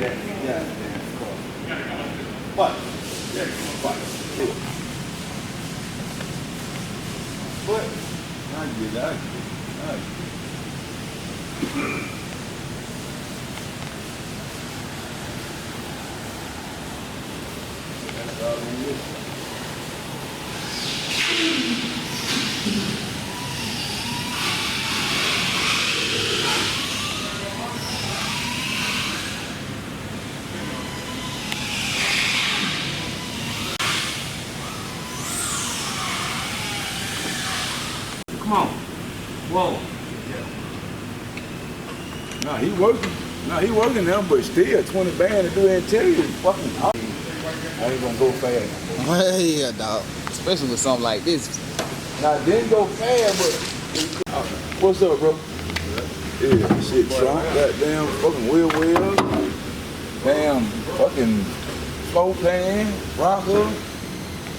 that goddamn car. What? Yeah, what? What? I get it. That's all it is. Come on. Whoa. Yeah. Nah, he working now, but still 20 band to do that interior. Fucking I ain't gonna go fast. Yeah, dog. Especially with something like this. Now, it didn't go fast, but what's up, bro? Yeah, shit, trunk, goddamn fucking wheel, damn fucking flow pan, rocker.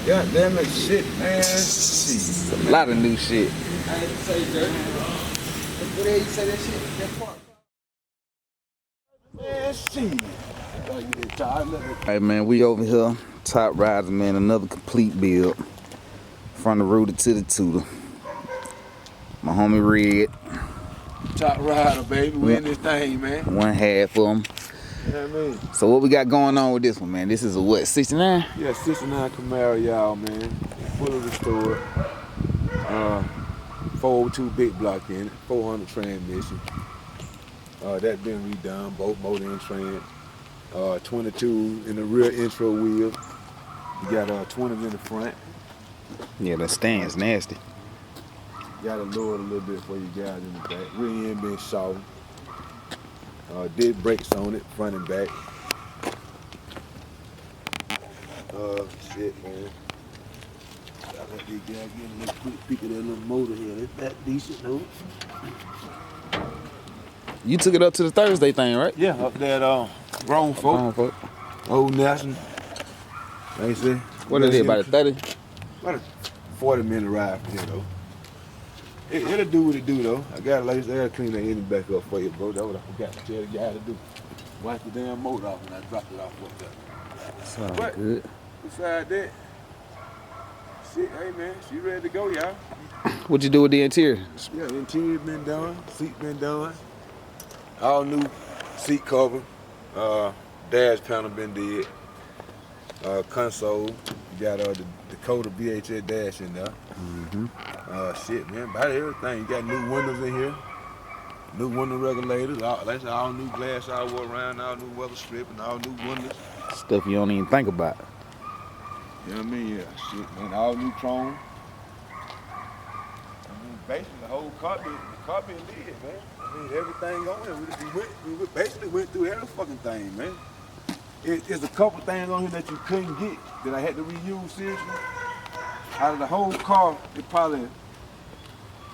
God damn it, shit, man. Shit. A lot of new shit. I ain't say dirt. What day you say that shit? That part. Man, shit. Hey man, we over here, Top Ryders, man, another complete build. From the rooter to the tutor. My homie Red. Top rider, baby. We in this thing, man. One half of them. You know what I mean? So what we got going on with this one, man? This is a what, 69? Yeah, 69 Camaro, y'all, man. Fully restored. 402 big block in it, 400 transmission. That been redone, both motor and trans. 22 in the rear intro wheel. You got 20 in the front. Yeah, that stand's nasty. Got to lower it a little bit for you guys in the back. Rear end been softened. Did brakes on it, front and back. Shit, man. I let these guys get a little quick peek at that little motor here. It's that decent, though. You took it up to the Thursday thing, right? Yeah, up that grown folk. Old National. Like I said. What is it, about a 30? About a 40-minute ride from here, though. It'll do what it do, though. I gotta clean that engine back up for you, bro. That's what I forgot to tell the guy to do. Wipe the damn motor off when I dropped it off up there. Sounds But good. besides that, shit, hey man, she ready to go, y'all. What'd you do with the interior? Yeah, interior been done, seat been done. All new seat cover, dash panel been did. Console, you got the Dakota VHS dash in there. Shit, man, about everything. You got new windows in here, new window regulators, all new glass all around, all new weather strip, and all new windows. Stuff you don't even think about. You know what I mean? Yeah, shit, man, all new chrome. I mean, basically the whole car been did, man. I mean, everything on there. We basically went through every fucking thing, man. It's a couple things on here that you couldn't get that I had to reuse seriously. Out of the whole car, it probably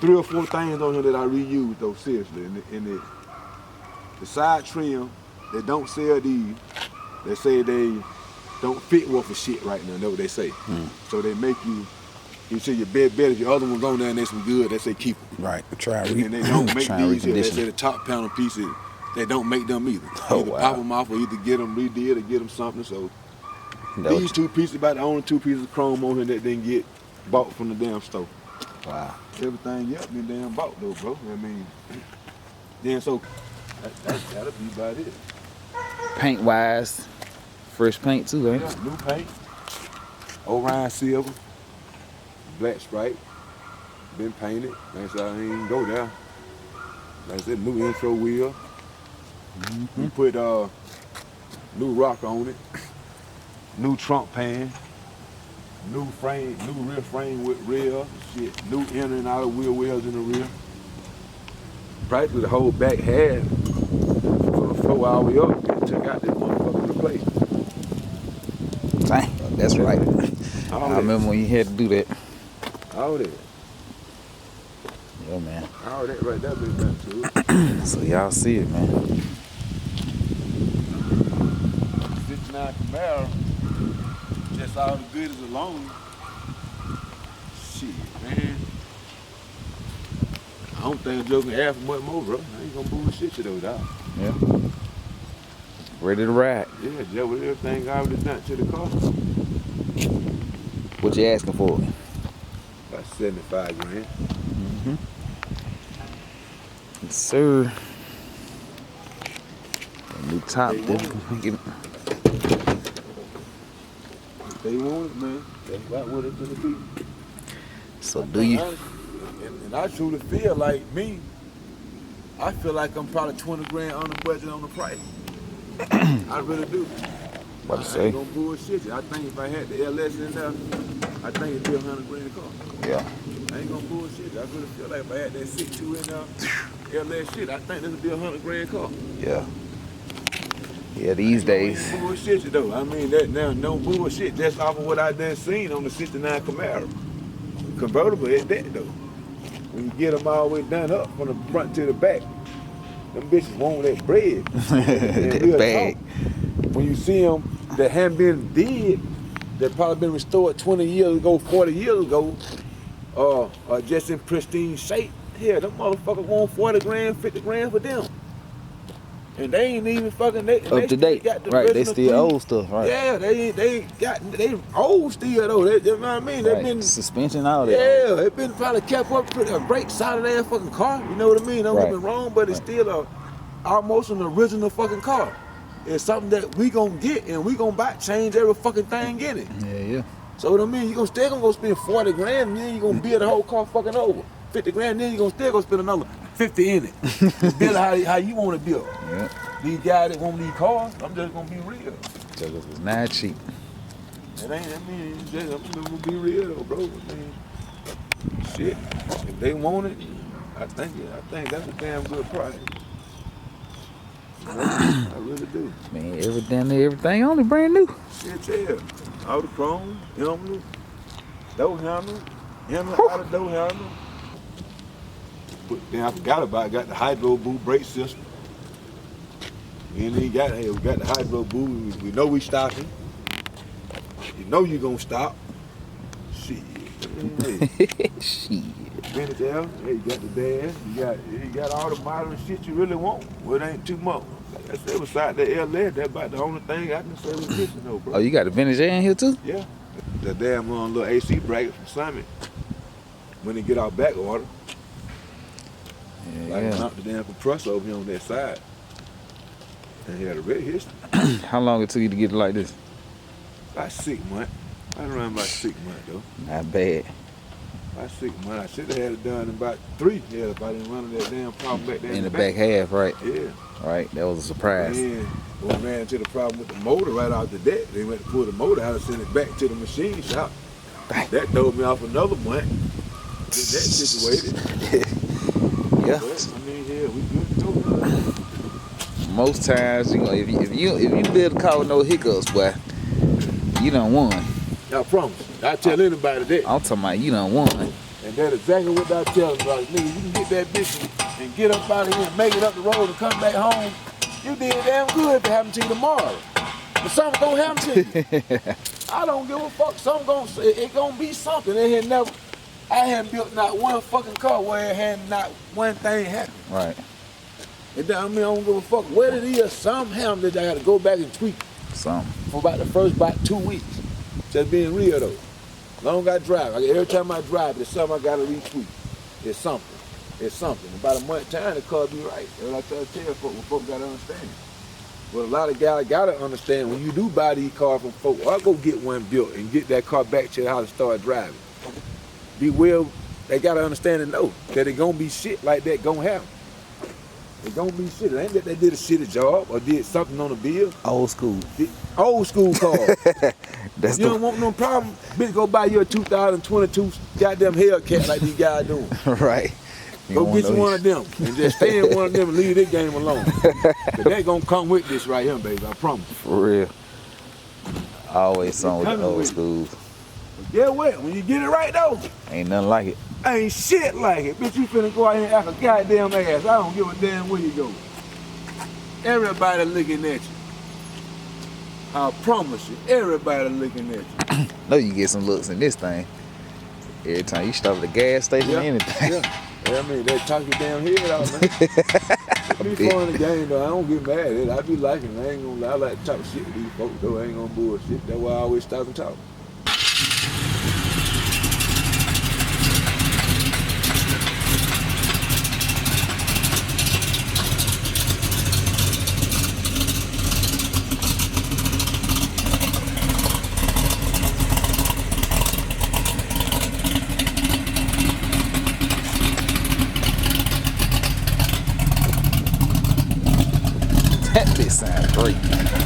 3 or 4 things on here that I reused though, seriously. And the side trim, they don't sell these. They say they don't fit worth of shit right now, that's what they say. So they make you see your bed better. If your other one's on there and they some good, they say keep them. Right, try and they don't make these here. They say the top panel pieces, they don't make them either. Either pop them off or either get them redid or get them something. So these 2 pieces, about the only 2 pieces of chrome on here that didn't get bought from the damn store. Wow. Everything else been damn bought though, bro. I mean, then so that'll be about it. Paint wise, fresh paint too, ain't it? New paint, Orion silver, black stripe, been painted. Like I said, I ain't even go down. Like I said, new intro wheel. We put new rock on it, new trunk pan, new frame, new rear frame with rail, shit, new inner and outer wheel wells in the rear. Practically the whole back half for the floor all the way up, took out this motherfucker replacement. Dang, that's right. I remember when you had to do that. All that. Yeah, man. All that right there been done to it. So y'all see it, man. 69 Camaro, just all the goodies alone. Shit, man. I don't think I'm joking half a month more, bro. I ain't gonna bullshit you though, dog. Yeah. Ready to ride. Yeah, just with everything already done to the car. What you asking for? About 75 grand. Yes, sir. New top. They want it, man. That's about what it's gonna be. So do you? And I truly feel like me. I feel like I'm probably 20 grand on the budget on the price. I really do. What to I say? ain't gonna bullshit you. I think if I had the LS in there, I think it'd be 100 grand car. Yeah. I ain't gonna bullshit you. I really feel like if I had that 6.2 in there, LS shit, I think this would be 100 grand car. Yeah. Yeah, these days. I ain't bullshit you though. I mean that now, no bullshit. That's off of what I done seen on the 69 Camaro. Convertible is that though. When you get them all the way done up from the front to the back, them bitches want that bread. That bag. When you see them that haven't been dead, that probably been restored 20 years ago, 40 years ago, or just in pristine shape, yeah, them motherfuckers want 40 grand, 50 grand for them. And they ain't even fucking Up to date, right? They still old stuff, right? Yeah, they old still though. You know what I mean? They Right. been Suspension, all that. yeah, it been probably kept up with a great solid ass fucking car. You know what I mean? Don't get me wrong, but it's still almost an original fucking car. It's something that we gonna get and we gonna buy, change every fucking thing in it. Yeah. So what I mean, you still gonna go spend 40 grand, and then you gonna build the whole car fucking over. 50 grand, then you gonna still go spend another 50 in it. Build it how you want to build. Yeah. These guys that want these cars, I'm just gonna be real. Because it was not cheap. It ain't, I mean, I'm gonna be real though, bro. I mean, shit, if they want it, I think that's a damn good price. I really do. Man, everything only brand new. Shit, yeah. All the chrome, handle, door handle, out of door handle. But then I forgot about it, got the hydro boot brake system. We got the hydro boot. We know we stopping. You know you gonna stop. Shit. Shit. Finish out. Hey, you got the dash. You got all the modern shit you really want. Well, it ain't too much. Like I said, beside the LS, that's about the only thing I can say was missing though, bro. Oh, you got the vintage air in here too? Yeah. The damn little AC bracket from Summit. When they get our back order. Yeah. I knocked the damn compressor over here on that side. And he had a red history. How long it took you to get it like this? About 6 months. I done ran about 6 months though. Not bad. About 6 months. I should have had it done in about 3. Yeah, if I didn't run into that damn problem back there In the back half, right? Yeah. Right, that was a surprise. And we ran into the problem with the motor right off the deck. They went to pull the motor out and send it back to the machine shop. That threw me off another month. Get that situated. Yeah. But, I mean, yeah, we good to go. Most times, you know, if you build a car with no hiccups, boy, you done won. I promise. I tell anybody that. I'm talking about you done won. And that's exactly what I tell them about. Nigga, you can get that bitch and get up out of here and make it up the road and come back home. You did damn good if it happened to you tomorrow. But something gonna happen to you. I don't give a fuck. It gonna be something. I hadn't built not one fucking car where it had not one thing happen. Right. And then, I mean, I don't give a fuck what it is. Something happened that I gotta go back and tweak Something. for about the first 2 weeks. Just being real though. Long as I drive, every time I drive, there's something I gotta retweak. It's something. It's something. About a month time, the car be right. That's what I try to tell folks gotta understand. But a lot of guys gotta understand when you do buy these cars from folks, I'll go get one built and get that car back to your house and start driving. They gotta understand and know that it gonna be shit like that gonna happen. It gonna be shit. It ain't that they did a shitty job or did something on the bill. Old school. Old school car. That's You don't want no problem. Bitch, go buy you a 2022 goddamn Hellcat like these guys doing. Right. Go get you one of them and just stay in one of them and leave this game alone. But they gonna come with this right here, baby. I promise. For real. Always something with the old schools. But get what? When you get it right though, Ain't nothing like it. ain't shit like it. Bitch, you finna go out here and act a goddamn ass. I don't give a damn where you go. Everybody looking at you. I promise you, everybody looking at you. No, you get some looks in this thing. Every time you stop at the gas station or anything. Yeah. Yeah, I mean, they talk your damn head out, man. It be fun in the game, though. I don't get mad at it. I be liking it. I ain't gonna lie. I like to talk shit to these folks, though. I ain't gonna bullshit. That's why I always stop and talk. That bitch sound great.